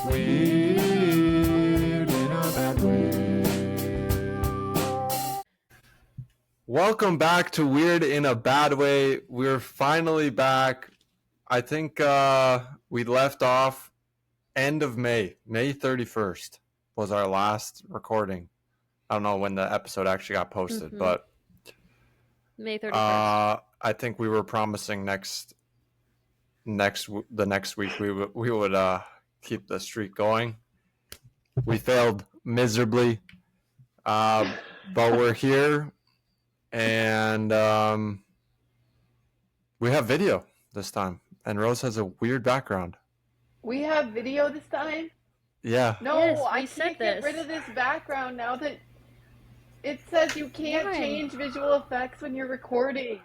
Weird in a bad way. Welcome back to Weird in a Bad Way. We're finally back. I think we left off end of May. May 31st was our last recording. I don't know when the episode actually got posted, but May 31st. I think we were promising the next week we would keep the streak going. We failed miserably, but we're here, and we have video this time. And Rose has a weird background. We have video this time? Yeah. No, Yes, I we can't said get this. rid of this background now that it says you can't Why? change visual effects when you're recording.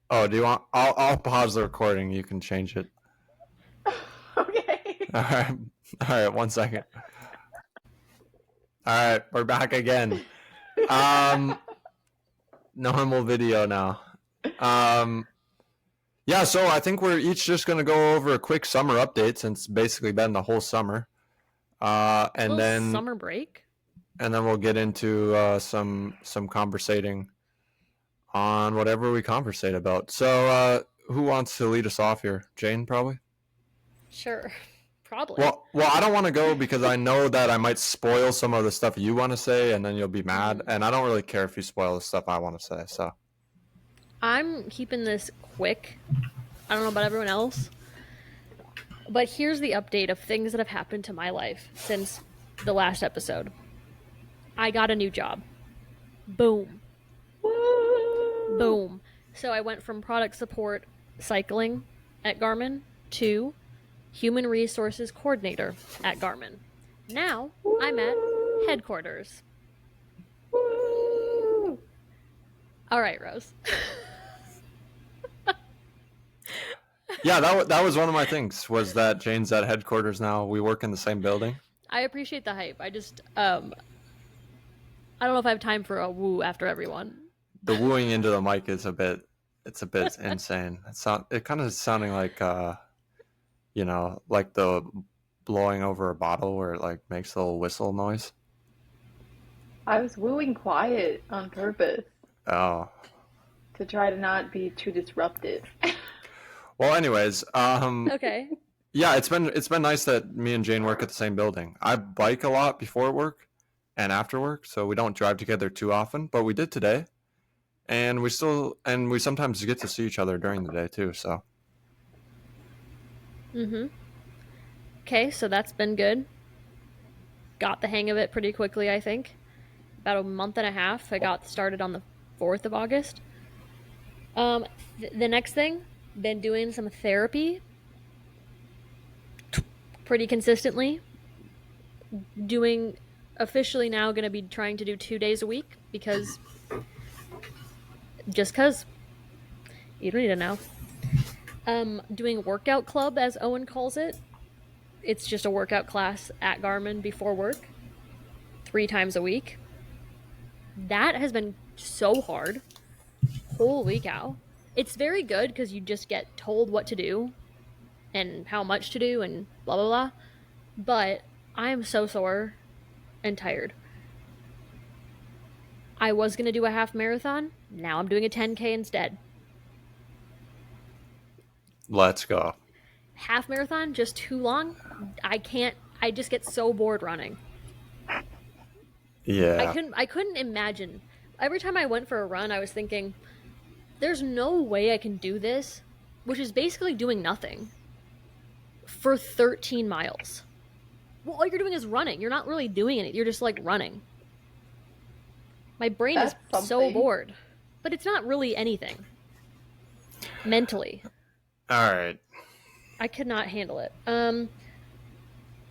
Oh, do you want? I'll pause the recording. You can change it. Okay. All right. 1 second. All right, we're back again. Normal video now. Yeah, so I think we're each just going to go over a quick summer update since it's basically been the whole summer. And then summer break. And then we'll get into some conversating on whatever we conversate about. So who wants to lead us off here? Jane, probably? Sure. Probably. Well, I don't want to go because I know that I might spoil some of the stuff you want to say, and then you'll be mad. And I don't really care if you spoil the stuff I want to say. So I'm keeping this quick. I don't know about everyone else. But here's the update of things that have happened to my life since the last episode. I got a new job. Boom. Woo! Boom. So I went from product support cycling at Garmin to human resources coordinator at Garmin. Now I'm at headquarters. Woo! All right, Rose. yeah, that was one of my things, was that Jane's at headquarters now. We work in the same building. I appreciate the hype. I just, I don't know if I have time for a woo after everyone. The wooing into the mic is a bit insane. It kind of sounding like, like the blowing over a bottle where it like makes a little whistle noise. I was wooing quiet on purpose. Oh. To try to not be too disruptive. Well, anyways, Okay. Yeah, it's been nice that me and Jane work at the same building. I bike a lot before work and after work, so we don't drive together too often, but we did today. And we sometimes get to see each other during the day too, so. Okay, so that's been good. Got the hang of it pretty quickly, I think. About a month and a half. I got started on the 4th of August. The next thing, been doing some therapy pretty consistently. Officially now going to be trying to do 2 days a week because you don't need to know. Doing workout club, as Owen calls it. It's just a workout class at Garmin before work, 3 times a week. That has been so hard. Holy cow. It's very good because you just get told what to do and how much to do and blah, blah, blah. But I am so sore and tired. I was going to do a half marathon. Now I'm doing a 10K instead. Let's go. Half marathon, just too long. I just get so bored running. Yeah. I couldn't imagine. Every time I went for a run, I was thinking, there's no way I can do this, which is basically doing nothing, for 13 miles. Well, all you're doing is running. You're not really doing anything. You're just, like, running. My brain is so bored. But it's not really anything. Mentally. All right. I could not handle it. On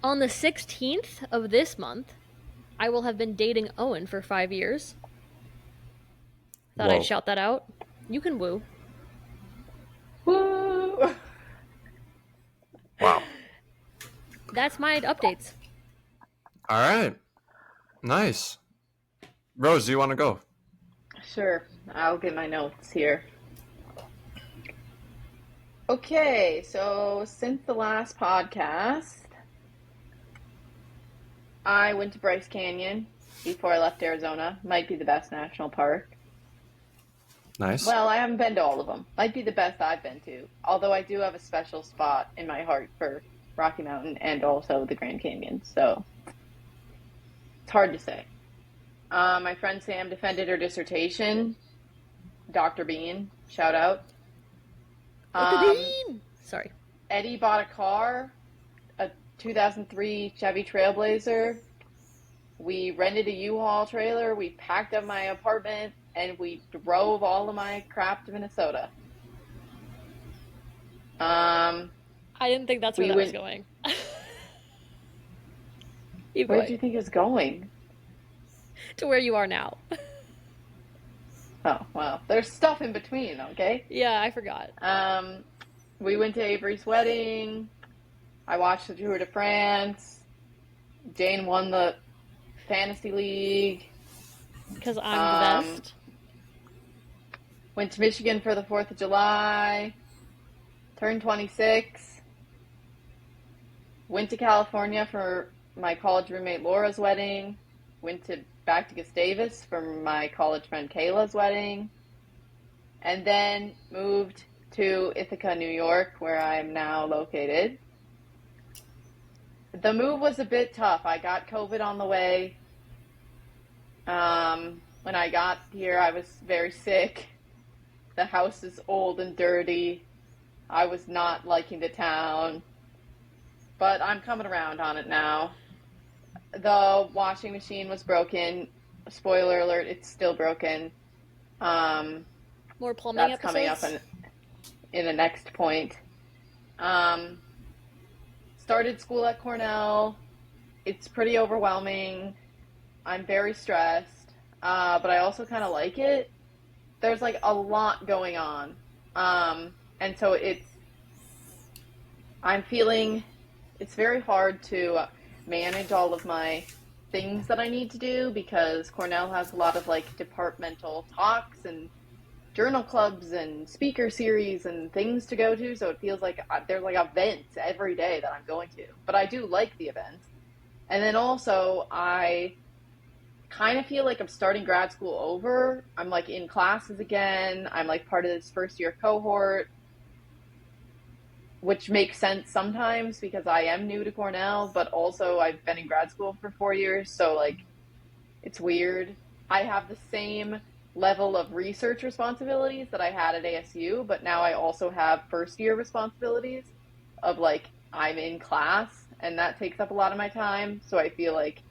the 16th of this month, I will have been dating Owen for 5 years. Thought Whoa. I'd shout that out. You can woo. Woo! Wow. That's my updates. All right. Nice. Rose, do you want to go? Sure, I'll get my notes here. Okay, so since the last podcast, I went to Bryce Canyon before I left Arizona. Might be the best national park. Nice. Well, I haven't been to all of them. Might be the best I've been to. Although I do have a special spot in my heart for Rocky Mountain and also the Grand Canyon. So it's hard to say. My friend Sam defended her dissertation. Dr. Bean, shout out. Dr. Um, Bean! Sorry. Eddie bought a car, a 2003 Chevy Trailblazer. We rented a U-Haul trailer. We packed up my apartment and we drove all of my crap to Minnesota. Um, I didn't think that's where we that was went. going. Keep Where did going. you think it was going? To where you are now. Oh, well, there's stuff in between, okay? Yeah, I forgot. Um, we went to Avery's wedding. I watched the Tour de France. Jane won the fantasy league. Because I'm the Um, best. went to Michigan for the 4th of July. Turned 26. Went to California for my college roommate Laura's wedding. Went to back to Gustavus for my college friend Kayla's wedding. And then moved to Ithaca, New York, where I'm now located. The move was a bit tough. I got COVID on the way. When I got here, I was very sick. The house is old and dirty. I was not liking the town, but I'm coming around on it now. The washing machine was broken. Spoiler alert, it's still broken. Um, More plumbing that's coming up episodes? in the next point. Um, started school at Cornell. It's pretty overwhelming. I'm very stressed, but I also kind of like it. There's like a lot going on. And so I'm feeling it's very hard to manage all of my things that I need to do because Cornell has a lot of like departmental talks and journal clubs and speaker series and things to go to. So it feels like there's like events every day that I'm going to. But I do like the events. And then also, I kind of feel like I'm starting grad school over. I'm like in classes again. I'm like part of this first year cohort, which makes sense sometimes because I am new to Cornell, but also I've been in grad school for 4 years. So like it's weird. I have the same level of research responsibilities that I had at ASU, but now I also have first year responsibilities of like I'm in class and that takes up a lot of my time. So I feel like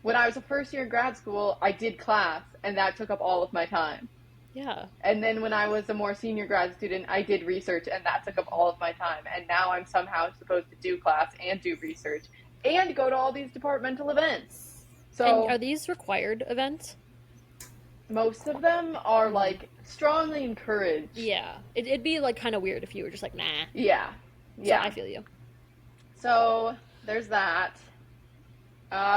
when I was a first year grad school, I did class and that took up all of my time. Yeah. And then when I was a more senior grad student, I did research and that took up all of my time. And now I'm somehow supposed to do class and do research and go to all these departmental events. And are So these required events? most of them are Mm. like strongly encouraged. Yeah. It'd be like kind of weird if you were just like, nah. Yeah. So I Yeah. feel you. So there's that.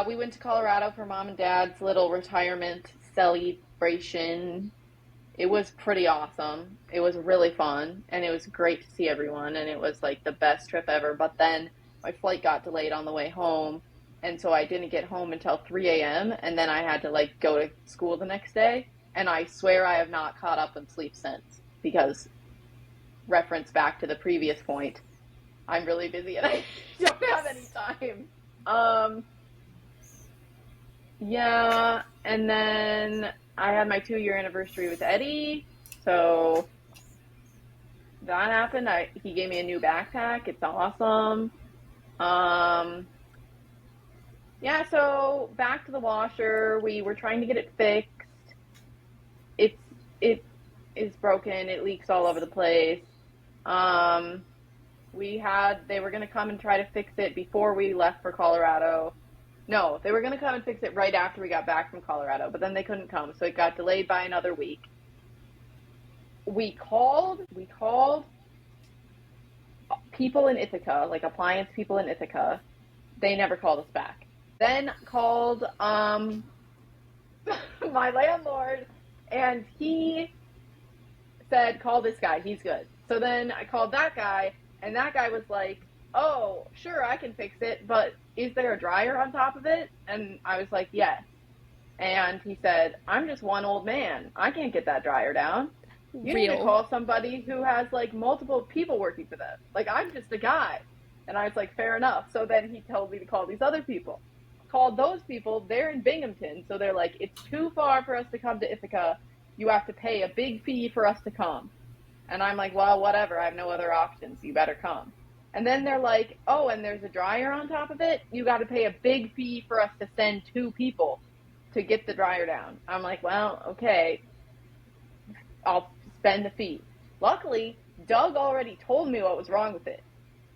We went to Colorado for mom and dad's little retirement celebration. It was pretty awesome. It was really fun and it was great to see everyone and it was like the best trip ever. But then my flight got delayed on the way home and so I didn't get home until 3 a.m. and then I had to like go to school the next day and I swear I have not caught up on sleep since because reference back to the previous point, I'm really busy and I don't have any time. Um yeah, and then I had my 2 year anniversary with Eddie, so that happened. He gave me a new backpack. It's awesome. Um, yeah, so back to the washer. We were trying to get it fixed. It's it is broken. It leaks all over the place. Um, they were gonna come and try to fix it before we left for Colorado. No, they were gonna come and fix it right after we got back from Colorado, but then they couldn't come, so it got delayed by another week. We called people in Ithaca, like appliance people in Ithaca. They never called us back. Then called my landlord and he said, call this guy, he's good. So then I called that guy and that guy was like, oh, sure, I can fix it, but is there a dryer on top of it? And I was like, yes. And he said, I'm just one old man. I can't get that dryer down. You need to Real. call somebody who has like multiple people working for them. Like, I'm just a guy. And I was like, fair enough. So then he told me to call these other people. Called those people. They're in Binghamton. So they're like, it's too far for us to come to Ithaca. You have to pay a big fee for us to come. And I'm like, well, whatever. I have no other options. You better come. And then they're like, oh, and there's a dryer on top of it. You got to pay a big fee for us to send 2 people to get the dryer down. I'm like, well, okay, I'll spend the fee. Luckily, Doug already told me what was wrong with it.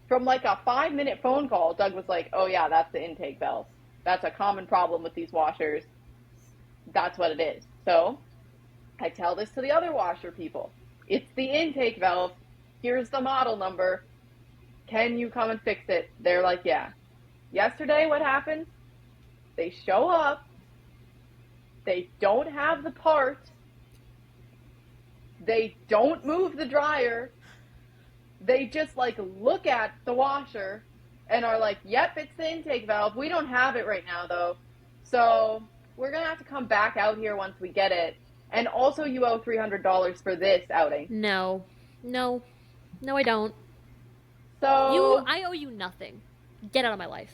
From like a 5-minute phone call, Doug was like, oh yeah, that's the intake valve. That's a common problem with these washers. That's what it is. So I tell this to the other washer people. It's the intake valve. Here's the model number. Can you come and fix it? They're like, yeah. Yesterday, what happened? They show up. They don't have the part. They don't move the dryer. They just like look at the washer and are like, yep, it's the intake valve. We don't have it right now though. So we're going to have to come back out here once we get it. And also you owe $300 for this outing. No, I don't. So I owe you nothing. Get out of my life.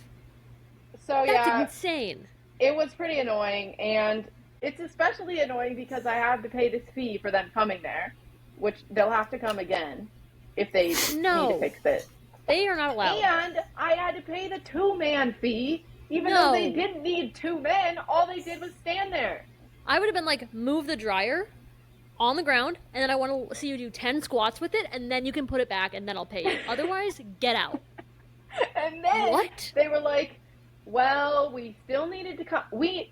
So That's yeah, insane. it was pretty annoying, and it's especially annoying because I have to pay this fee for them coming there, which they'll have to come again if they need to fix it. They are not allowed. And I had to pay the 2-man fee, even though they didn't need 2 men. All they did was stand there. I would have been like, move the dryer on the ground, and then I want to see you do 10 squats with it, and then you can put it back, and then I'll pay you. Otherwise, get out. And then they were like, well, we still needed to come.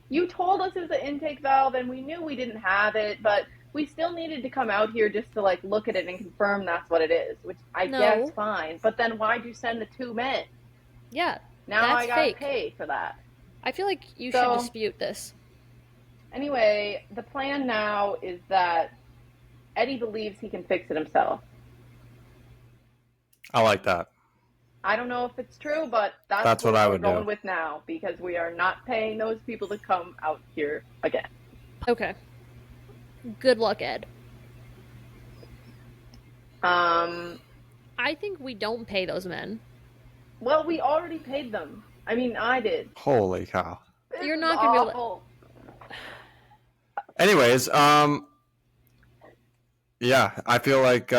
You told us it was an intake valve, and we knew we didn't have it, but we still needed to come out here just to like look at it and confirm that's what it is, which I guess fine. But then why'd you send the 2 men? Yeah, now I gotta pay for that. I feel like you should dispute this. Anyway, the plan now is that Eddie believes he can fix it himself. I like that. I don't know if it's true, but that's what I would go with now, because we are not paying those people to come out here again. Okay. Good luck, Ed. I think we don't pay those men. Well, we already paid them. I mean, I did. Holy cow. You're not going to be able to... Anyways, yeah, I feel like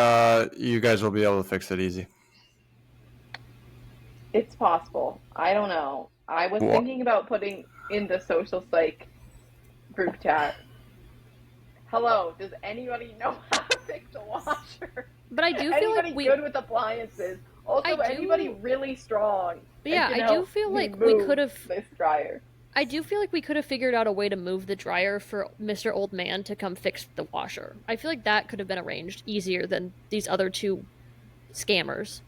you guys will be able to fix it easy. It's possible. I don't know. I was thinking about putting in the social psych group chat. Hello, does anybody know how to fix a washer? But I do feel anybody like we good with appliances. Also, anybody really strong. Yeah, I do feel like we could have this dryer. I do feel like we could have figured out a way to move the dryer for Mr. Old Man to come fix the washer. I feel like that could have been arranged easier than these other 2 scammers.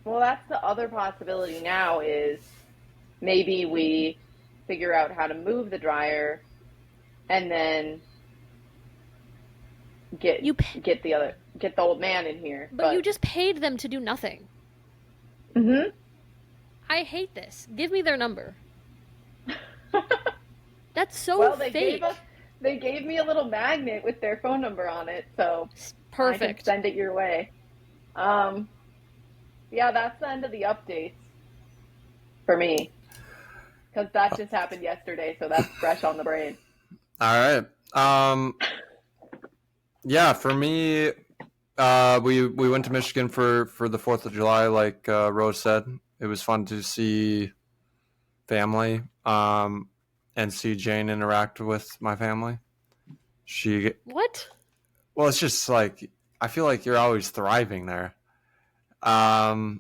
Well, that's the other possibility now is maybe we figure out how to move the dryer and then get the old man in here. But you just paid them to do nothing. Mm-hmm. I hate this. Give me their number. That's so fake. They gave me a little magnet with their phone number on it, so perfect. I can send it your way. Yeah, that's the end of the updates for me, because that just happened yesterday, so that's fresh on the brain. All right. Yeah, for me, we went to Michigan for the 4th of July, like Rose said. It was fun to see family and see Jane interact with my family. What? Well, it's just like I feel like you're always thriving there. The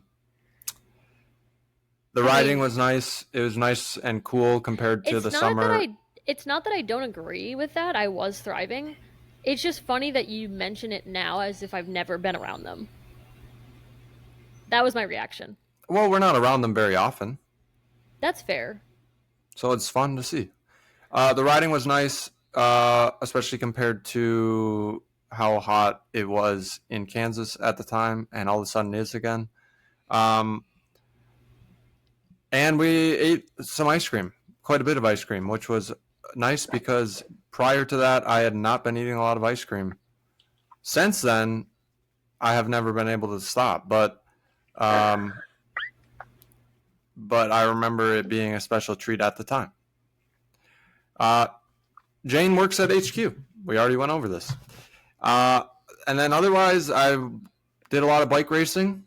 riding was nice. It was nice and cool compared to the summer. It's not that I don't agree with that. I was thriving. It's just funny that you mention it now as if I've never been around them. That was my reaction. Well, we're not around them very often. That's fair. So it's fun to see. The riding was nice, especially compared to how hot it was in Kansas at the time and all of a sudden is again. And we ate some ice cream, quite a bit of ice cream, which was nice because prior to that, I had not been eating a lot of ice cream. Since then, I have never been able to stop, but I remember it being a special treat at the time. Jane works at HQ. We already went over this. And then otherwise, I did a lot of bike racing,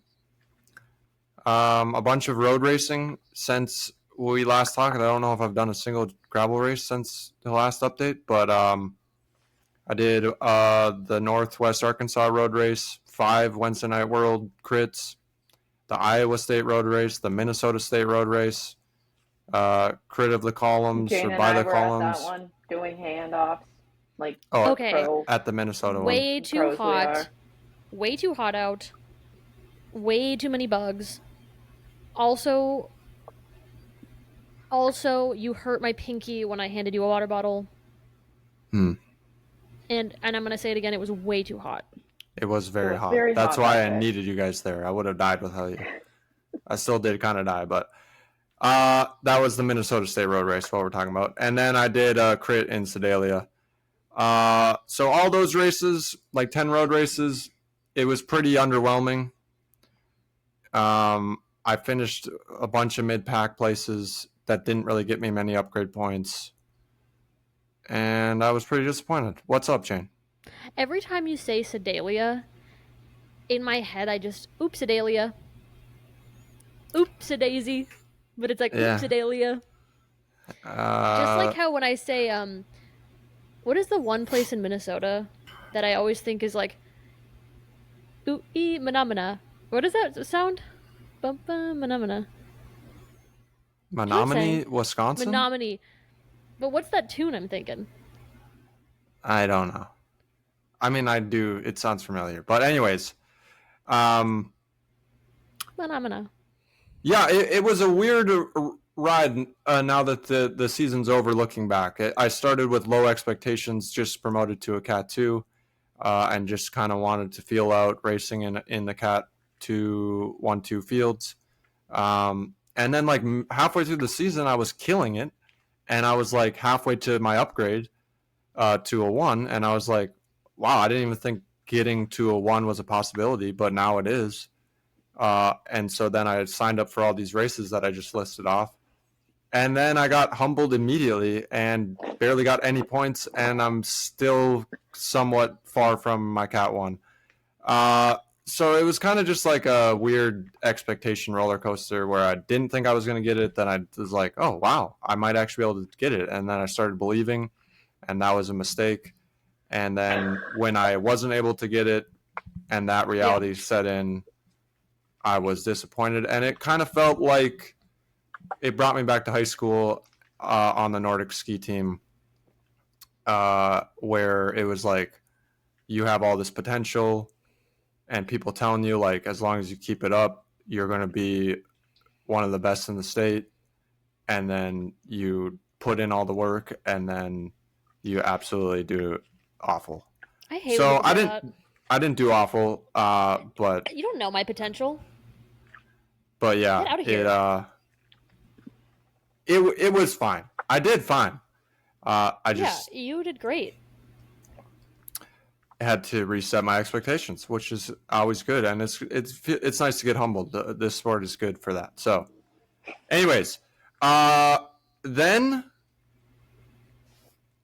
a bunch of road racing since we last talked. I don't know if I've done a single gravel race since the last update, but I did the Northwest Arkansas road race, 5 Wednesday Night World crits, the Iowa State road race, the Minnesota State road race, crit of the columns Jane or and by I the were columns. at that one doing handoffs, like Okay. pro. At the Minnesota one. Way too Pros we are. hot. Way too hot out. Way too many bugs. Also, you hurt my pinky when I handed you a water bottle. And I'm gonna say it again. It was way too hot. It was very hot. very That's hot why that I day. needed you guys there. I would have died without you. I still did kind of die, but that was the Minnesota State road race, what we're talking about. And then I did a crit in Sedalia. So all those races, like 10 road races, it was pretty underwhelming. I finished a bunch of mid-pack places that didn't really get me many upgrade points. And I was pretty disappointed. What's up, Jane? Every time you say Sedalia, in my head I just oops-a-dalia. Oops-a-daisy. But it's like Yeah. oops-a-dalia. Just like how when I say, what is the one place in Minnesota that I always think is like, ooh-ee-manamana. What does that sound? Bum-bum-manamana. Menominee, Wisconsin? Menominee. But what's that tune I'm thinking? I don't know. I mean, I do. It sounds familiar. But anyways, Manamana. yeah, it was a weird ride now that the season's over looking back. I started with low expectations, just promoted to a Cat 2, and just kind of wanted to feel out racing in the Cat 2 1-2 fields. And then like halfway through the season, I was killing it. And I was like halfway to my upgrade to a 1. And I was like, wow, I didn't even think getting to a 1 was a possibility, but now it is. And so then I signed up for all these races that I just listed off. And then I got humbled immediately and barely got any points. And I'm still somewhat far from my Cat 1. So it was kind of just like a weird expectation roller coaster where I didn't think I was going to get it. Then I was like, oh, wow, I might actually be able to get it. And then I started believing, and that was a mistake. And then when I wasn't able to get it and that reality set in, I was disappointed. And it kind of felt like it brought me back to high school on the Nordic ski team where it was like you have all this potential and people telling you like as long as you keep it up, you're going to be one of the best in the state. And then you put in all the work and then you absolutely do awful. I hate So when people do I didn't do awful, but that. You don't know my potential. But yeah, Get outta here. It was fine. I did fine. I just you did great. had to reset my expectations, which is always good, and it's nice to get humbled. This sport is good for that. So, anyways, then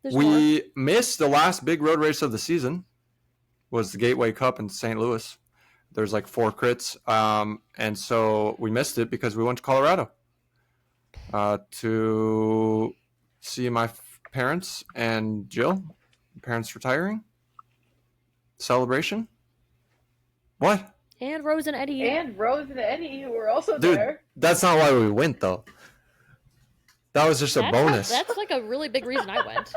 There's we more. missed the last big road race of the season. Was the Gateway Cup in St. Louis. There's like 4 crits, and so we missed it because we went to Colorado to see my parents and Jill. Parents retiring. Celebration. What? And Rose and Eddie. And Rose and Eddie, who were also Dude, there. that's not why we went though. That was just a bonus. That's like a really big reason I went.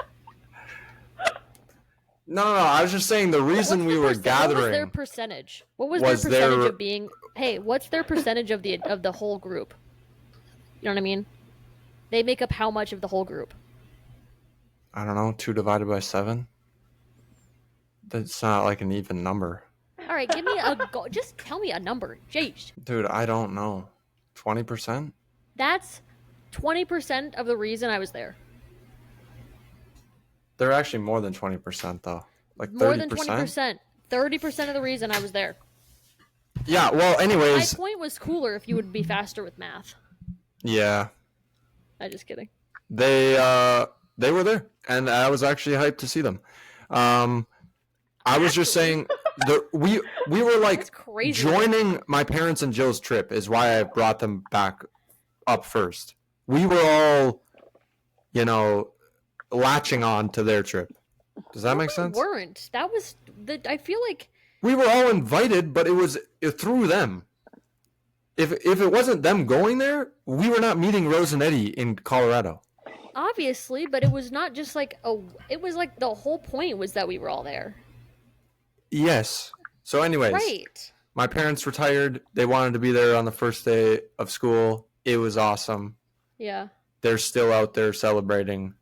No. I was just saying the reason we were gathering. What was their percentage? What was their percentage of being? Hey, what's their percentage of the whole group? You know what I mean? They make up how much of the whole group? I don't know. 2 divided by 7. That's not like an even number. All right, give me a go. Just tell me a number, Jeez. Dude, I don't know. 20%? That's 20% of the reason I was there. They're actually more than 20% though. Like More than 30%? 20%. 30% of the reason I was there. Yeah, well, My anyways, point was cooler if you would be faster with math. yeah. I'm just kidding. They were there and I was actually hyped to see them. I was just saying we were like That's crazy. joining my parents and Jill's trip is why I brought them back up first. We were all, you know, latching on to their trip. Does that make sense? We weren't. That was I feel like we were all invited, but it was through them. If it wasn't them going there, we were not meeting Rose and Eddie in Colorado. obviously, but it was not just like it was like the whole point was that we were all there. Yes. So anyways, Right. my parents retired. They wanted to be there on the first day of school. It was awesome. Yeah. They're still out there celebrating.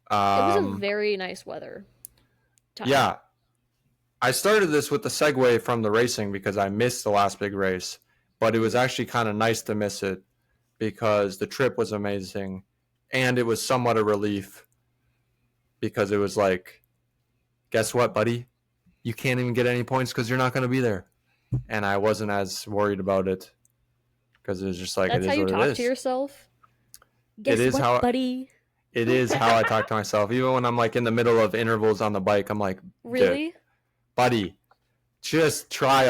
It was a very nice weather time. Yeah. I started this with the segue from the racing because I missed the last big race, but it was actually kind of nice to miss it because the trip was amazing and it was somewhat a relief because it was like, guess what, buddy? You can't even get any points because you're not going to be there. And I wasn't as worried about it because it was just like, That's it how is you what talk it is. to yourself. Guess is what, how- buddy? It is how I talk to myself. Even when I'm like in the middle of intervals on the bike, I'm like, Really? buddy, just try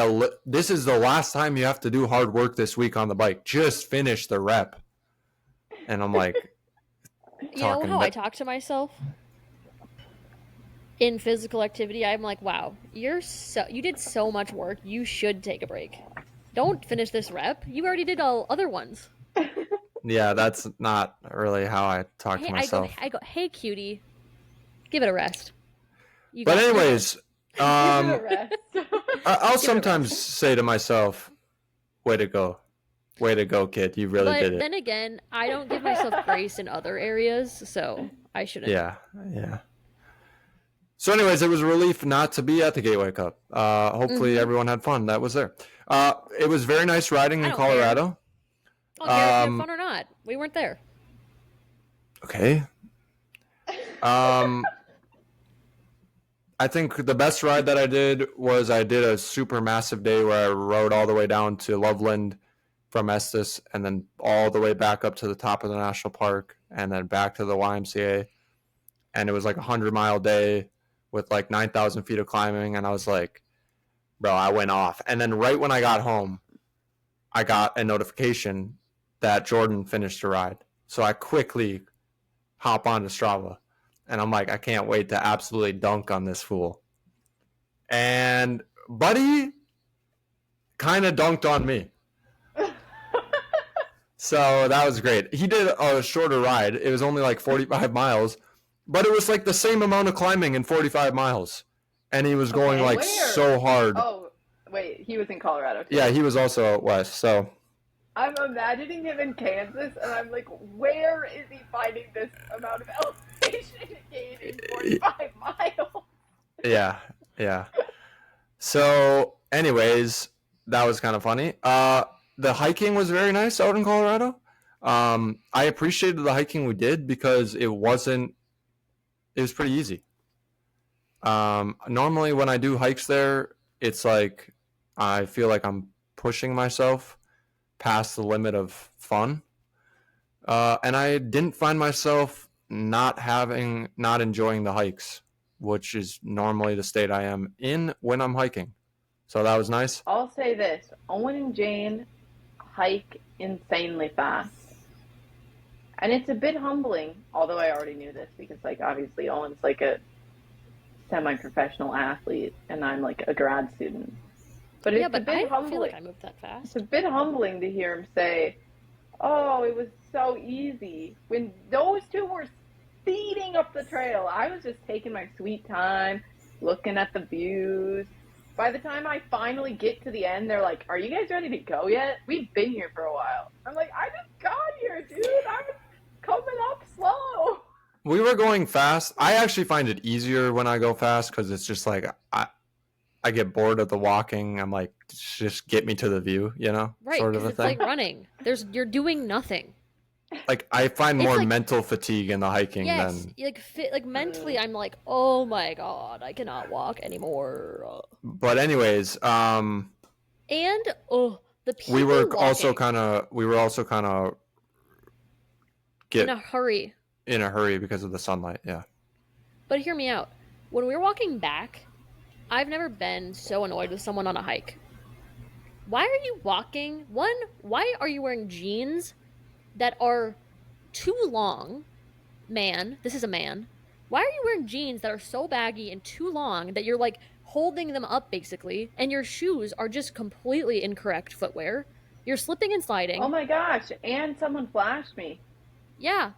this is the last time you have to do hard work this week on the bike. Just finish the rep. And I'm like, You know how I talk to myself? In physical activity, I'm like, wow, you did so much work. You should take a break. Don't finish this rep. You already did all other ones. yeah, that's not really how I talk to myself. I go, hey, cutie, give it a rest. But anyways, Give it a rest. I'll sometimes say to myself, way to go. Way to go, kid. You really did it. But then again, I don't give myself grace in other areas, so I shouldn't. Yeah. So anyways, it was a relief not to be at the Gateway Cup. Hopefully everyone had fun that was there. It was very nice riding in Colorado. I don't care if you had fun or not. We weren't there. Okay. I think the best ride that I did was I did a super massive day where I rode all the way down to Loveland from Estes and then all the way back up to the top of the national park and then back to the YMCA. And it was like a 100-mile day with like 9,000 feet of climbing. And I was like, bro, I went off. And then right when I got home, I got a notification that Jordan finished the ride. So I quickly hop onto Strava. And I'm like, I can't wait to absolutely dunk on this fool. And Buddy kind of dunked on me. So that was great. He did a shorter ride. It was only like 45 miles, but it was like the same amount of climbing in 45 miles. And he was going so hard. Oh, wait, he was in Colorado too. Yeah, he was also out west, so. I'm imagining him in Kansas, and I'm like, where is he finding this amount of elevation to gain in 45 miles? Yeah. So, anyways, that was kind of funny. The hiking was very nice out in Colorado. I appreciated the hiking we did because it was pretty easy. Normally when I do hikes there, it's like I feel like I'm pushing myself past the limit of fun. And I didn't find myself not enjoying the hikes, which is normally the state I am in when I'm hiking. So that was nice. I'll say this. Owen and Jane hike insanely fast. And it's a bit humbling, although I already knew this because, like, obviously Owen's like a semi-professional athlete and I'm like a grad student. But it's a bit humbling. Feel like I moved that fast. It's a bit humbling to hear him say, "Oh, it was so easy," when those two were speeding up the trail. I was just taking my sweet time, looking at the views. By the time I finally get to the end, they're like, "Are you guys ready to go yet? We've been here for a while." I'm like, "I just got here, dude. I was coming up slow." We were going fast. I actually find it easier when I go fast because it's just like I get bored of the walking. I'm like, just get me to the view, Right, sort of because a it's thing. like running. You're doing nothing. Like I find It's more like mental fatigue in the hiking yes, than. like mentally, I'm like, oh my god, I cannot walk anymore. But anyways, And oh, the we people were also walking kind of in get a hurry. in a hurry because of the sunlight. Yeah. But hear me out. When we were walking back, I've never been so annoyed with someone on a hike. Why are you walking? One, why are you wearing jeans that are too long? Man, this is a man. Why are you wearing jeans that are so baggy and too long that you're like holding them up basically, and your shoes are just completely incorrect footwear? You're slipping and Oh sliding. my gosh! And someone flashed me. Yeah,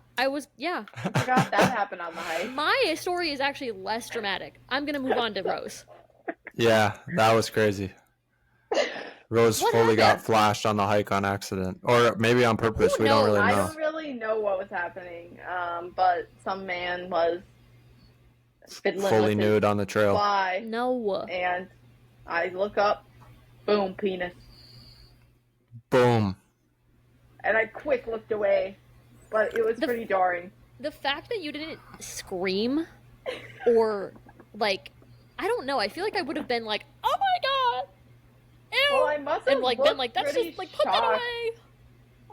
yeah. I forgot that happened on the hike. My story is actually less dramatic. I'm gonna move on to Rose. Yeah, that was crazy. Rose What fully got happened? flashed on the hike on accident, or maybe on purpose. Who We don't really knows? I know. don't really know what was happening, but some man was fiddling Fully with his nude on the trail. fly, No. and I look up, boom, penis, Boom. and I quick looked away, but it was pretty jarring. The fact that you didn't scream or like I don't know, I feel like I would have been like, "Oh my god." Ew. Well, I must have And like looked been like, "That's pretty just like put that shocked. away."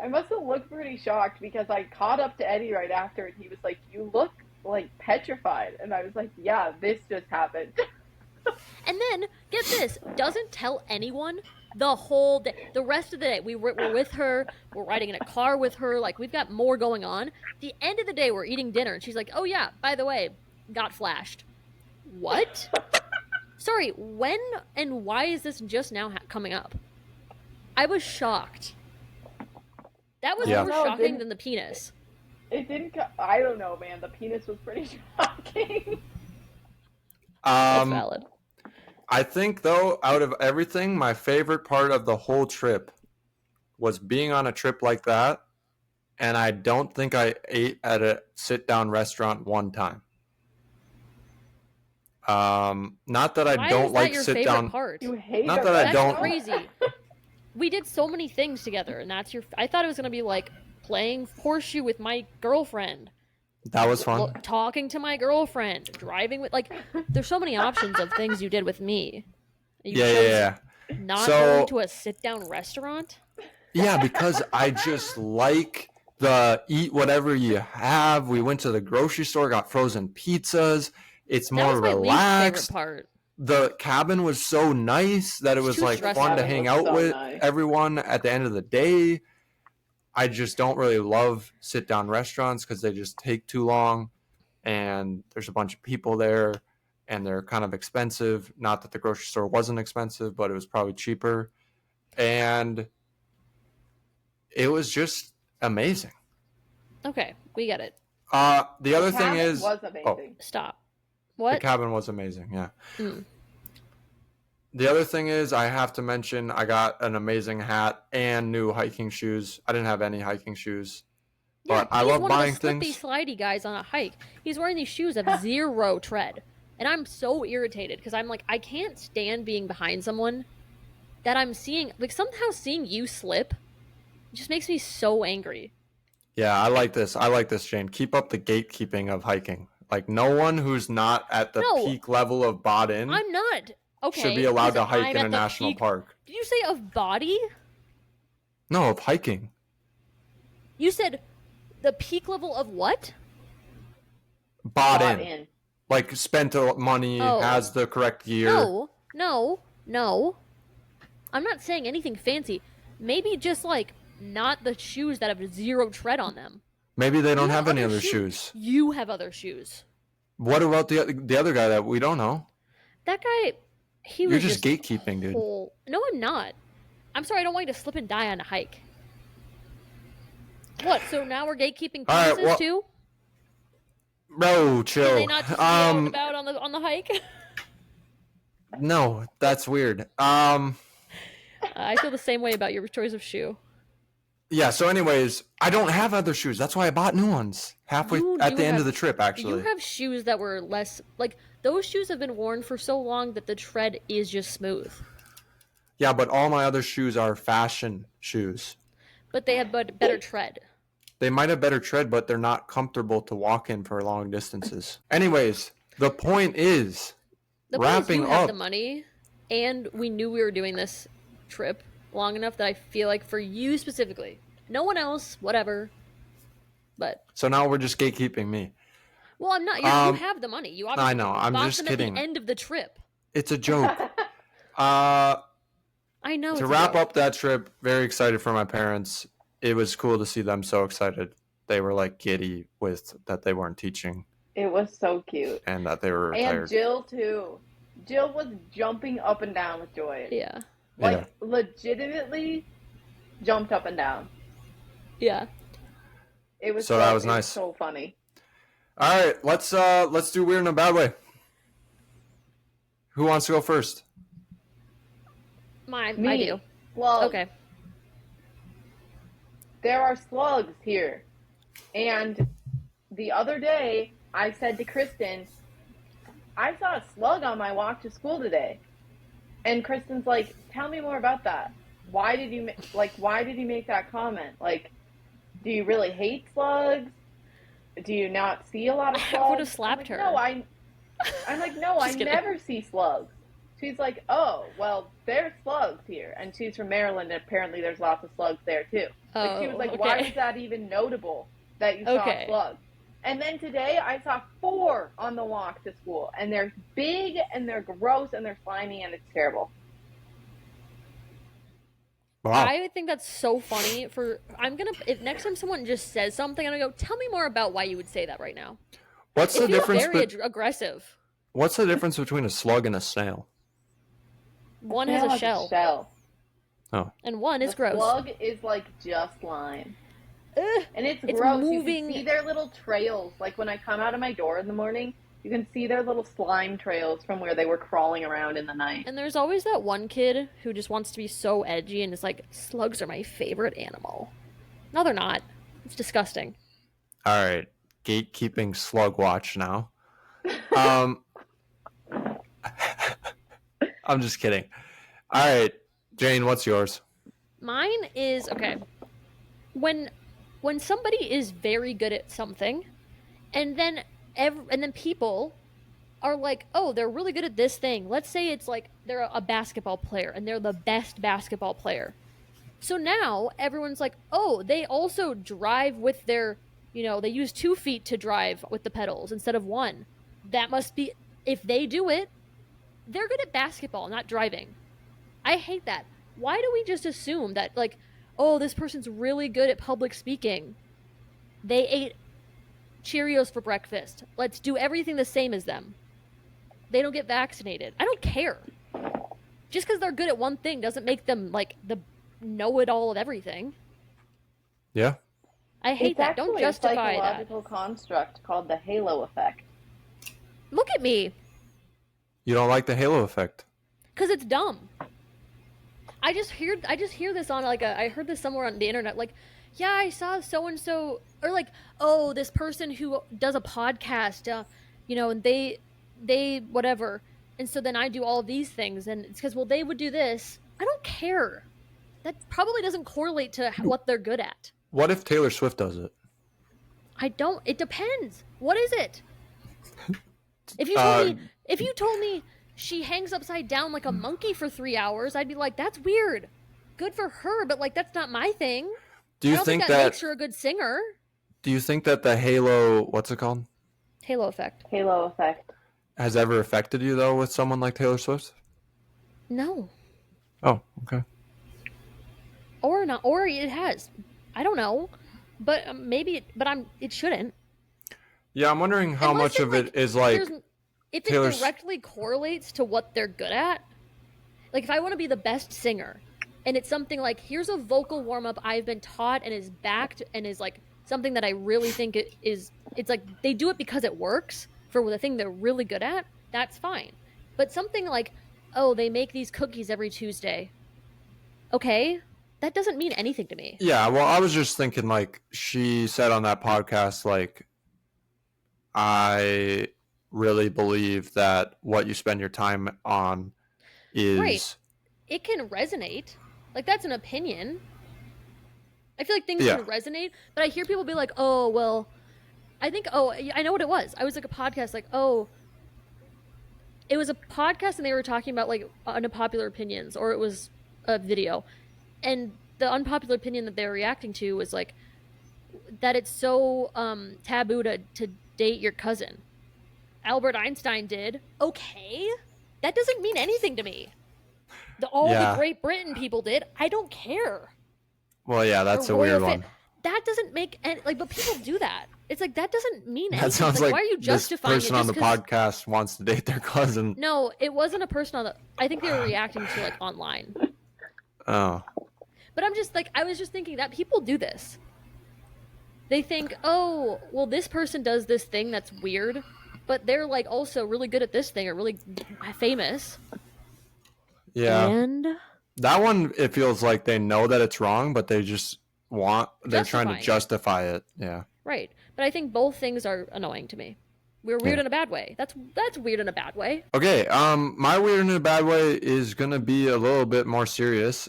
I must have looked pretty shocked because I caught up to Eddie right after, and he was like, "You look like petrified," and I was like, "Yeah, this just happened." And then get this, doesn't tell anyone the whole day. The rest of the day, we're with her. We're riding in a car with her. Like we've got more going on. The end of the day, we're eating dinner, and she's like, "Oh yeah, by the way, got flashed." What? Sorry, when and why is this just now coming up? I was shocked. That was Yeah. more No, it shocking didn't- than the penis. It didn't. I don't know, man. The penis was pretty shocking. That's valid. I think though, out of everything, my favorite part of the whole trip was being on a trip like that, and I don't think I ate at a sit-down restaurant one time. Not that I Why don't is that like your sit favorite down. part? You hate Not a that I That's don't- crazy. We did so many things together, and that's your. I thought it was gonna be like playing horseshoe with my girlfriend, That was fun. talking to my girlfriend, driving with like. There's so many options of things you did with me. You chose Yeah. Not So- going to a sit-down restaurant. Yeah, because I just like the eat whatever you have. We went to the grocery store, got frozen pizzas. It's That more was my least relaxed. favorite part. The cabin was so nice that it It's was too like stressful. fun to Cabin hang was out so with nice. everyone at the end of the day. I just don't really love sit down restaurants because they just take too long and there's a bunch of people there and they're kind of expensive. Not that the grocery store wasn't expensive, but it was probably cheaper. And it was just amazing. Okay, we get it. The other The thing cabin is, was amazing. Stop. the What? cabin was amazing. Yeah. Mm. The other thing is, I have to mention, I got an amazing hat and new hiking shoes. I didn't have any hiking shoes, but I he's love one buying of the slippy, things. slidey guys on a hike. He's wearing these shoes of zero tread, and I'm so irritated because I'm like, I can't stand being behind someone that I'm seeing. Like somehow seeing you slip just makes me so angry. Yeah, I like this. I like this, Jane. Keep up the gatekeeping of hiking. Like, no one who's not at the No. peak level of bought in I'm not. Okay. should be allowed to because hike I'm in at a the national peak- park. Did you say of body? No, of hiking. You said the peak level of what? Bought Bought in. in. Like, spent money, Oh. has the correct gear. No. I'm not saying anything fancy. Maybe just like not the shoes that have zero tread on them. Maybe they don't You have any other other shoes. You have other shoes. What about the other guy that we don't know? That guy, he You're was just gatekeeping, dude. No, I'm not. I'm sorry, I don't want you to slip and die on a hike. What? So now we're gatekeeping All right, penises well, too? Bro, Can chill. they not just be out and about on the hike? No, that's weird. I feel the same way about your choice of shoe. Yeah, so anyways, I don't have other shoes. That's why I bought new ones halfway You at do the end have- of the trip, actually. You have shoes that were less like those shoes have been worn for so long that the tread is just smooth. Yeah, but all my other shoes are fashion shoes. But they have better tread. They might have better tread, but they're not comfortable to walk in for long distances. Anyways, the point is, The point is wrapping you have up. the money, and we knew we were doing this trip long enough that I feel like for you specifically, no one else, whatever. But So now we're just gatekeeping me. well, I'm not. You have the money. You obviously I know. I'm bought just them kidding. at the end of the trip. It's a joke. I know. To wrap up that trip, very excited for my parents. It was cool to see them so excited. They were like giddy with that they weren't teaching It was so cute. and that they were retired. And Jill too. Jill was jumping up and down with joy. Yeah. Like legitimately jumped up and down. Yeah. It was So that was it was nice. so funny. All right, let's do weird in a bad way. Who wants to go first? I Me. do. Well, Okay. there are slugs here. And the other day, I said to Kristen, I saw a slug on my walk to school today. And Kristen's like, tell me more about that. Why did you make that comment? Like, do you really hate slugs? Do you not see a lot of slugs? I would have slapped her. No, I'm like, no, I Just kidding. never see slugs. She's like, oh, well, there's slugs here. And she's from Maryland, and apparently there's lots of slugs there, too. Like, she was like, why was that even notable that you saw a slug? And then today, I saw 4 on the walk to school. And they're big, and they're gross, and they're slimy, and it's terrible. Wow. I think that's so funny. If next time someone just says something, I'm gonna go, tell me more about why you would say that right now. What's It the feels difference? very aggressive. What's the difference between a slug and a snail? One has a shell, Oh. and one is The gross. slug is like just slime. Ugh. And it's It's gross. moving- You can see their little trails. Like when I come out of my door in the morning, you can see their little slime trails from where they were crawling around in the night. And there's always that one kid who just wants to be so edgy and is like, slugs are my favorite animal. No, they're not. It's disgusting. All right, gatekeeping slug watch now. I'm just kidding. All right, Jane, what's yours? Mine is okay. When somebody is very good at something, and then people are like, oh, they're really good at this thing. Let's say it's like they're a basketball player and they're the best basketball player. So now everyone's like, oh, they also drive with their, they use 2 feet to drive with the pedals instead of 1. That must be, if they do it, they're good at basketball, not driving. I hate that. Why do we just assume that, like, oh, this person's really good at public speaking? They ate Cheerios for breakfast. Let's do everything the same as them. They don't get vaccinated. I don't care. Just because they're good at one thing doesn't make them, like, the know-it-all of everything. Yeah. I hate that. Don't justify It's that. a psychological construct called the halo effect. Look at me. You don't like the halo effect? Because it's dumb. I just hear this on I heard this somewhere on the internet, like, yeah, I saw so and so, or like, oh, this person who does a podcast, and they whatever, and so then I do all of these things, and it's because, well, they would do this. I don't care. That probably doesn't correlate to what they're good at. What if Taylor Swift does it? It depends. What is it? If you told me she hangs upside down like a monkey for 3 hours, I'd be like, that's weird. Good for her, but like that's not my thing. Do you I don't think that makes her a good singer. Do you think that the halo, what's it called? Halo effect. Halo effect. Has ever affected you though with someone like Taylor Swift? No. Oh, okay. Or not, or it has. I don't know. But it shouldn't. Yeah, I'm wondering how much of it is like if Taylor's... it directly correlates to what they're good at. Like if I want to be the best singer, and it's something like, here's a vocal warm-up I've been taught and is backed and is like something that I really think it's like they do it because it works for the thing they're really good at, that's fine. But something like, oh, they make these cookies every Tuesday. Okay, that doesn't mean anything to me. Yeah, well, I was just thinking, like, she said on that podcast, like, I really believe that what you spend your time on Right. is, It can resonate. Like, that's an opinion. I feel like things yeah, can resonate, but I hear people be like, oh, well, I know what it was. I was like a podcast, like, oh, it was a podcast and they were talking about like unpopular opinions, or it was a video. And the unpopular opinion that they were reacting to was like that it's so taboo to date your cousin. Albert Einstein did. Okay. That doesn't mean anything to me. All the yeah. Great Britain people did. I don't care. Well, yeah, The that's a weird royal one. that doesn't make any, like, but people do that. It's like that doesn't mean anything. That sounds like, like why are you this justifying person it on just the 'cause- podcast wants to date their cousin. No, it wasn't a person on the. I think they were reacting to like online. Oh, But I'm just like, I was just thinking that people do this. They think, oh, well, this person does this thing that's weird, but they're like also really good at this thing or really famous. yeah. And That one, it feels like they know that it's wrong, but they're trying to Justifying it. justify it. Yeah. right. But I think both things are annoying to me. We're weird Yeah. in a bad way. That's weird in a bad way. Okay. My weird in a bad way is gonna be a little bit more serious.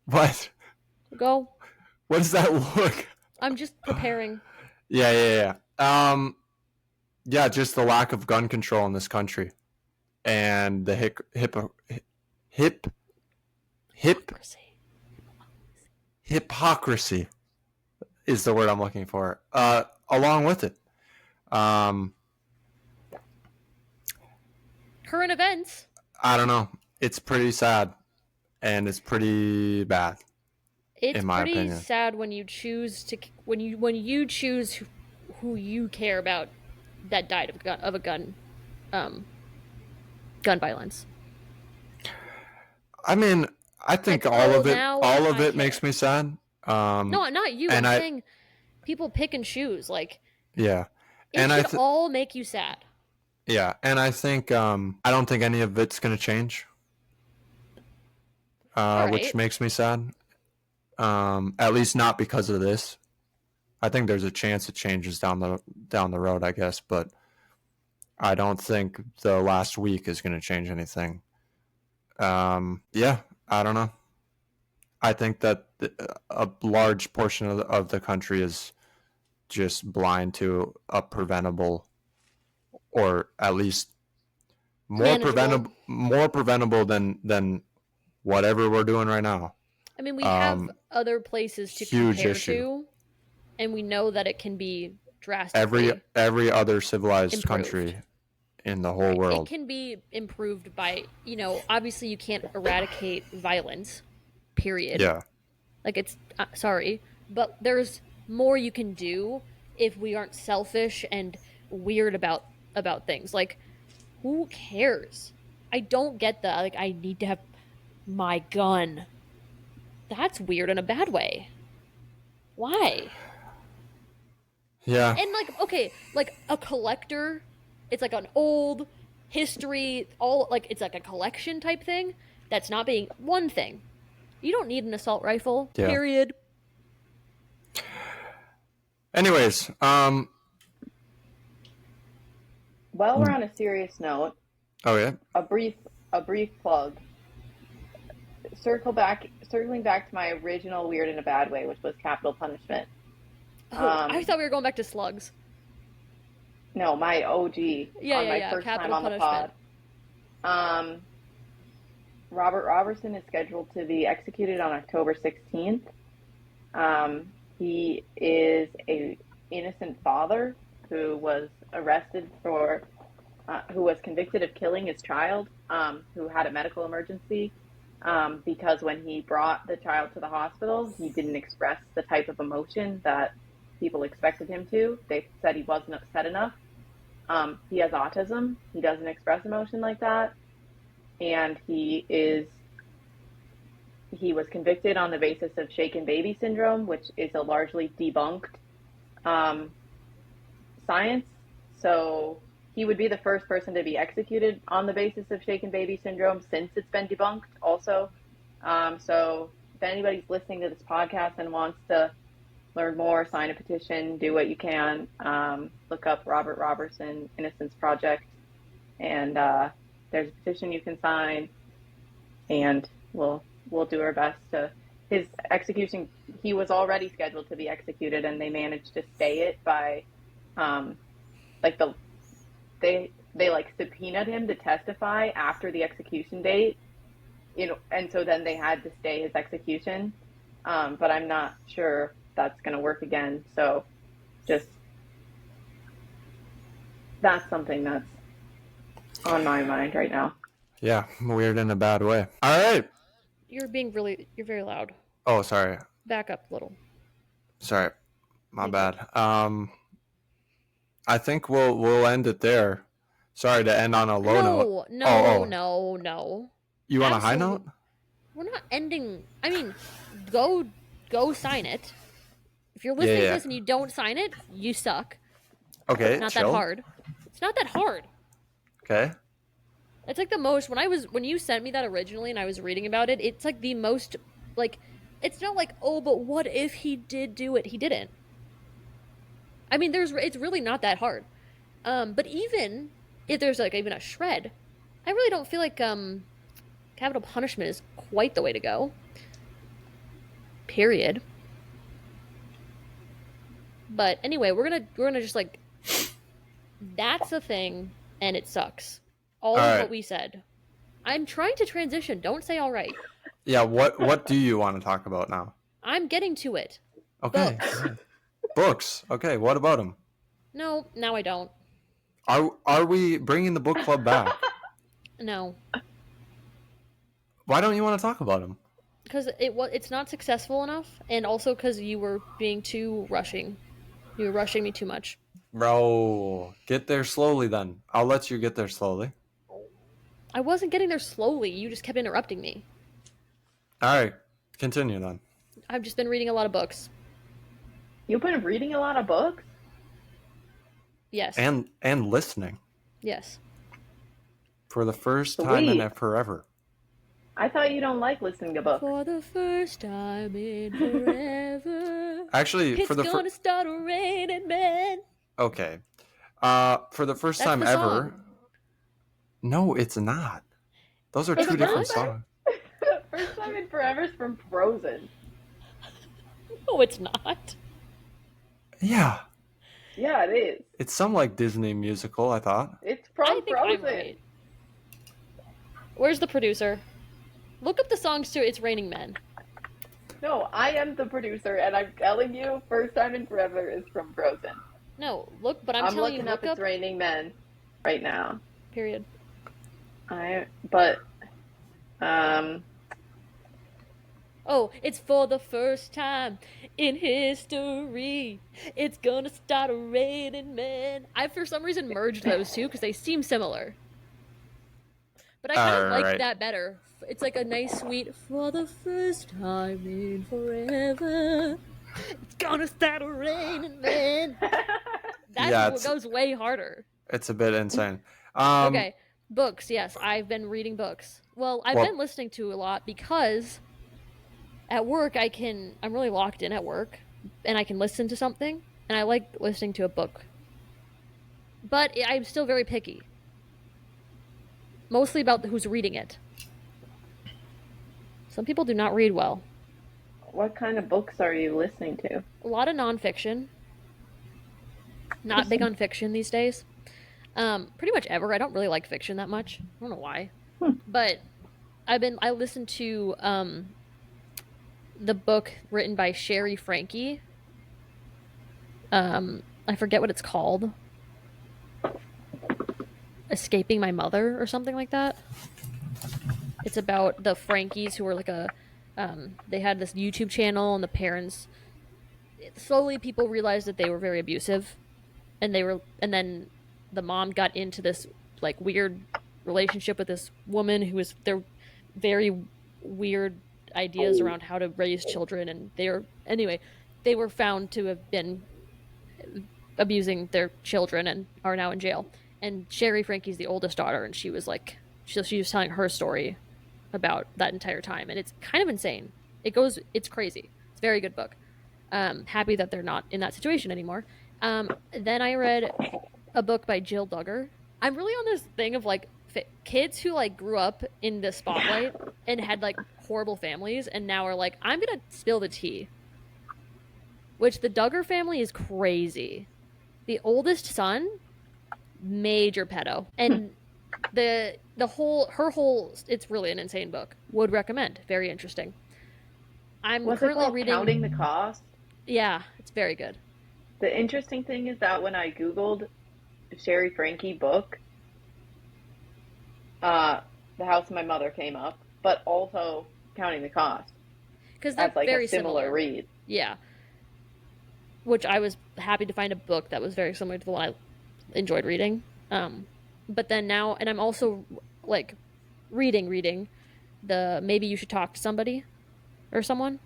What? Go. What does that look? I'm just preparing. Yeah. Yeah, just the lack of gun control in this country, and the hypocrisy is the word I'm looking for. Along with it, Current events. I don't know. It's pretty sad, and it's pretty bad. It's in my pretty opinion. sad when you choose to when you choose who you care about that died of a gun violence. I mean, I think Like, all oh, of it, now all of I it care. makes me sad. No, not you. I'm and I- saying people pick and choose. Like, Yeah, it And I should all make you sad. yeah, and I think I don't think any of it's gonna change, All which right. makes me sad. At least not because of this. I think there's a chance it changes down the road, I guess, but I don't think the last week is going to change anything. Yeah, I don't know. I think that a large portion of the country is just blind to a preventable, or at least Manageable. more preventable than whatever we're doing right now. I mean, we have other places to huge compare issue. to, and we know that it can be drastically. Every other civilized improved. country in the whole world. It can be improved by, obviously you can't eradicate violence, period. Yeah. Like, it's, sorry, but there's more you can do if we aren't selfish and weird about things. Like, who cares? I don't get that. Like, I need to have my gun. That's weird in a bad way. Why? Yeah. And, like, okay, like a collector, it's like an old history, it's like a collection type thing. That's not being one thing. You don't need an assault rifle, Yeah. period. Anyways, While we're on a serious note, oh yeah. a brief plug. Circling back to my original weird in a bad way, which was capital punishment. Oh, I thought we were going back to slugs. No, my OG on my first time capital on the pod. Robert Robertson is scheduled to be executed on October 16th. He is a innocent father who was arrested who was convicted of killing his child, who had a medical emergency, because when he brought the child to the hospital, he didn't express the type of emotion that people expected him to. They said he wasn't upset enough. He has autism. He doesn't express emotion like that. And he was convicted on the basis of shaken baby syndrome, which is a largely debunked science. So he would be the first person to be executed on the basis of shaken baby syndrome since it's been debunked also. So if anybody's listening to this podcast and wants to learn more, sign a petition, do what you can, look up Robert Robertson Innocence Project, and there's a petition you can sign, and we'll do our best to. His execution, he was already scheduled to be executed, and they managed to stay it by, like they like subpoenaed him to testify after the execution date, and so then they had to stay his execution. But I'm not sure that's going to work again. So just that's something that's on my mind right now. Yeah, weird in a bad way. All right. You're very loud. Oh, sorry. Back up a little. Sorry. My bad. I think we'll end it there. Sorry to end on a low note. No. You want a high note? We're not ending. I mean, go sign it. If you're listening to this and you don't sign it, you suck. Okay, It's not chill. that hard. It's not that hard. Okay. It's like the most when you sent me that originally and I was reading about it, it's like the most like it's not like, oh, but what if he did do it? He didn't. I mean, it's really not that hard. But even if there's like even a shred, I really don't feel like capital punishment is quite the way to go. Period. But anyway, we're gonna just like that's a thing, and it sucks. All of what we said. I'm trying to transition. Don't say all right. Yeah. What do you want to talk about now? I'm getting to it. Okay. Books. Okay. What about them? No, now I don't. Are we bringing the book club back? No. Why don't you want to talk about them? Because it's not successful enough, and also because you were being too rushing. You were rushing me too much. Bro, get there slowly then. I'll let you get there slowly. I wasn't getting there slowly. You just kept interrupting me. All right. Continue then. I've just been reading a lot of books. You've been reading a lot of books? Yes. And listening. Yes. For the first time in forever. I thought you don't like listening to books. For the first time in forever. Actually, it's for the gonna start raining, man. Okay. For the first time ever. Song. No, it's not. Those are two different songs. First time in forever is from Frozen. No, it's not. Yeah. Yeah, it is. It's some like Disney musical, I thought. It's from I think Frozen. I'm right. Where's the producer? Look up the songs to It's Raining Men. No, I am the producer, and I'm telling you, First Time in Forever is from Frozen. No, look, but I'm telling you, looking up It's Raining Men right now. Period. Oh, it's for the first time in history. It's gonna start raining, man. I, for some reason, merged those two because they seem similar. But I kind of like that better. It's like a nice, sweet, for the first time in forever. It's gonna start raining, man. That goes way harder. It's a bit insane. Okay, books. Yes, I've been reading books. Well, I've been listening to a lot because at work I'm really locked in at work, and I can listen to something, and I like listening to a book. But I'm still very picky. Mostly about who's reading it. Some people do not read well. What kind of books are you listening to? A lot of nonfiction. Not big on fiction these days. Pretty much ever. I don't really like fiction that much. I don't know why. But I listened to the book written by Sherry Frankie. I forget what it's called. Escaping My Mother or something like that. It's about the Frankies who were like they had this YouTube channel, and the parents slowly people realized that they were very abusive, and then the mom got into this like weird relationship with this woman who was their very weird ideas around how to raise children, and they were found to have been abusing their children and are now in jail. and Sherry Frankie's the oldest daughter, and she was like, she was telling her story about that entire time, and it's kind of insane. It's crazy. It's a very good book. Happy that they're not in that situation anymore. Then I read a book by Jill Duggar. I'm really on this thing of like kids who like grew up in the spotlight and had like horrible families, and now are like, I'm gonna spill the tea. Which the Duggar family is crazy. The oldest son, major pedo, and her whole it's really an insane book. Would recommend. Very interesting. I'm Was it currently called reading Counting the Cost? Yeah, it's very good. The interesting thing is that when I Googled Sherry Frankie book, The House of My Mother came up, but also Counting the Cost. Because that's like very a similar read. Yeah. Which I was happy to find a book that was very similar to the one I enjoyed reading. But then now, and I'm also like reading the Maybe You Should Talk to Somebody or someone.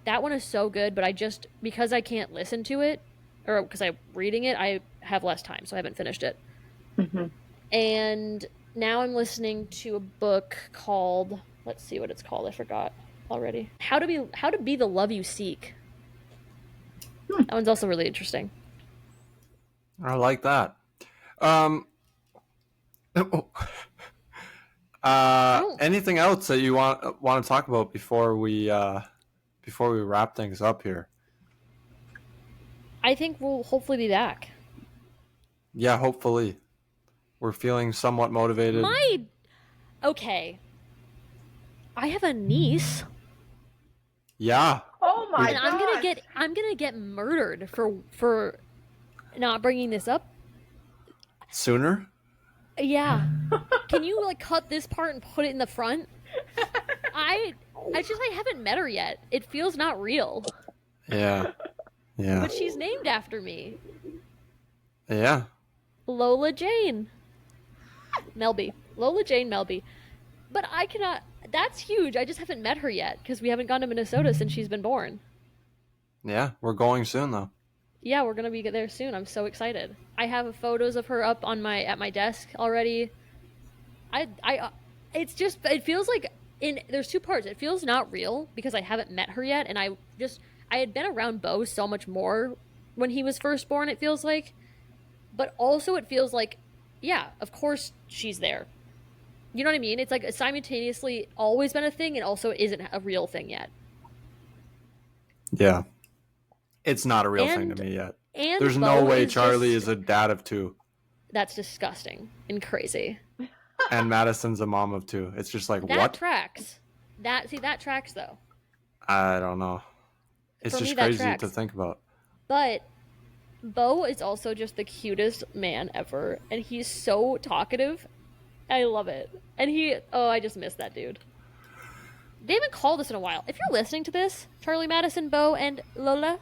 That one is so good, but because I can't listen to it, or because I'm reading it, I have less time, so I haven't finished it. Mm-hmm. And now I'm listening to a book called, let's see what it's called, I forgot already. How to Be the Love You Seek. That one's also really interesting. I like that. Anything else that you want to talk about before we wrap things up here? I think we'll hopefully be back. Yeah, hopefully. We're feeling somewhat motivated. Okay. I have a niece. Yeah. Oh my and god! I'm gonna get murdered for not bringing this up Sooner? Yeah. Can you like cut this part and put it in the front? I haven't met her yet. It feels not real. Yeah. But she's named after me. Yeah. Lola Jane Melby. Lola Jane Melby. But I cannot. That's huge. I just haven't met her yet because we haven't gone to Minnesota since she's been born. Yeah, we're going soon though. Yeah, we're gonna be there soon. I'm so excited. I have photos of her up on at my desk already. It feels like there's two parts. It feels not real because I haven't met her yet, and I had been around Bo so much more when he was first born. It feels like, but also it feels like, yeah, of course she's there. You know what I mean? It's like it's simultaneously always been a thing and also isn't a real thing yet. Yeah. It's not a real thing to me yet. And there's Bo no way Charlie is a dad of two. That's disgusting and crazy. And Madison's a mom of two. It's just like, that what? Tracks. That tracks though. I don't know. It's just crazy to think about. But Bo is also just the cutest man ever, and he's so talkative. I love it. And I just miss that dude. They haven't called us in a while. If you're listening to this, Charlie, Madison, Bo, and Lola,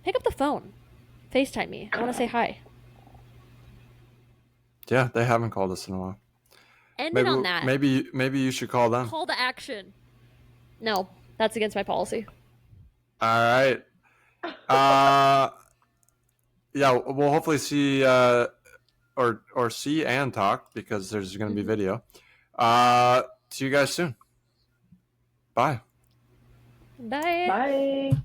pick up the phone. FaceTime me. I want to say hi. Yeah, they haven't called us in a while. Ending on that. Maybe you should call them. Call to action. No, that's against my policy. All right. Yeah, we'll hopefully see or see and talk because there's going to be video. See you guys soon. Bye. Bye. Bye.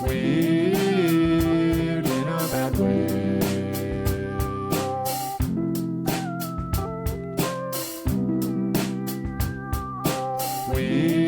Weird in a bad way. Weird.